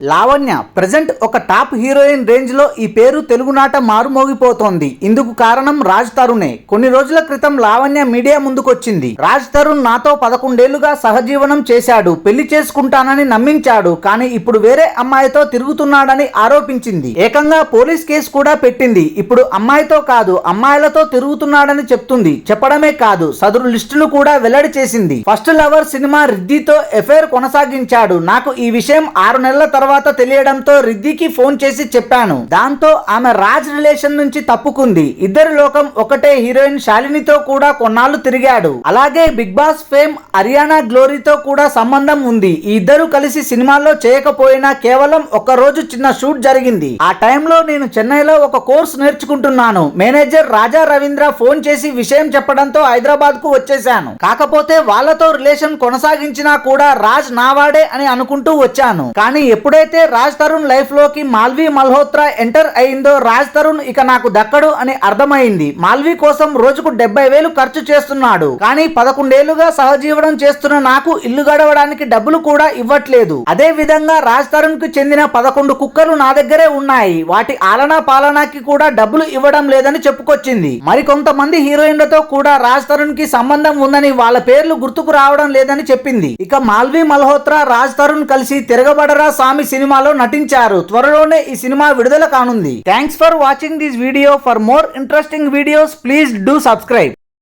Lavanya present ఒక top heroine range లో ఈ పేరు తెలుగునాట మారుమోగిపోతోంది. ఇందుకు కారణం రాజ్ తరుణే. కొన్ని రోజుల క్రితం లావణ్య మీడియా ముందుకొచ్చింది. రాజ్ తరుణ్ నాతో 11 ఏళ్లుగా సహజీవనం చేశాడు, పెళ్లి చేసుకుంటానని నమ్మించాడు, కానీ ఇప్పుడు వేరే అమ్మాయితో తిరుగుతున్నాడని ఆరోపించింది. ఏకంగా పోలీస్ కేసు కూడా పెట్టింది. ఇప్పుడు అమ్మాయితో కాదు అమ్మాయిలతో తిరుగుతున్నాడని చెప్తుంది. చెప్పడమే కాదు సదరు లిస్టును కూడా వెల్లడి చేసింది. ఫస్ట్ లవర్ సినిమా రిద్దితో ఎఫైర్ కొనసాగించాడు. నాకు ఈ విషయం 6 నెలల తర్వాత తెలియడంతో రిద్దికి ఫోన్ చేసి చెప్పాను. దాంతో ఆమె రాజ్ రిలేషన్ నుంచి తప్పుకుంది. ఇద్దరి లోకం ఒకటే. హీరోయిన్ శాలినితో కూడా కొన్నాళ్లు తిరిగాడు. అలాగే బిగ్ బాస్ ఫేమ్ అరియానా గ్లోరీతో కూడా సంబంధం ఉంది. ఈ ఇద్దరు కలిసి సినిమాల్లో చేయకపోయినా కేవలం ఒక రోజు చిన్న షూట్ జరిగింది. ఆ టైంలో నేను చెన్నైలో ఒక కోర్స్ నేర్చుకుంటున్నాను. మేనేజర్ రాజా రవీంద్ర ఫోన్ చేసి విషయం చెప్పడంతో హైదరాబాద్ కు వచ్చేసాను. కాకపోతే వాళ్ళతో రిలేషన్ కొనసాగించినా కూడా రాజ్ నావాడే అని అనుకుంటూ వచ్చాను. కానీ ఎప్పుడైతే రాజ్ తరుణ్ లైఫ్ లోకి మాల్వి మల్హోత్రా ఎంటర్ అయిందో రాజ్ తరుణ్ ఇక నాకు దక్కడు అని అర్థమైంది. మాల్వి కోసం రోజుకు 70,000 ఖర్చు చేస్తున్నాడు. కానీ 11 ఏళ్లుగా సహజీవనం చేస్తున్న నాకు ఇల్లు గడవడానికి డబ్బులు కూడా ఇవ్వట్లేదు. అదే విధంగా రాజ్ తరుణ్ కు చెందిన 11 కుక్కలు నా దగ్గరే ఉన్నాయి. వాటి ఆలనా పాలనాకి కూడా డబ్బులు ఇవ్వడం లేదని చెప్పుకొచ్చింది. మరికొంతమంది హీరోయిన్లతో కూడా రాజ్ తరుణ్ కి సంబంధం ఉందని వాళ్ళ పేర్లు గుర్తుకు రావడం లేదని చెప్పింది. ఇక మాల్వి మల్హోత్రా రాజ్ తరుణ్ కలిసి తిరగబడరా సామి సినిమాలో నటించారు. త్వరలోనే ఈ సినిమా విడుదల కానుంది. Thanks for watching this video. For more interesting videos please do subscribe.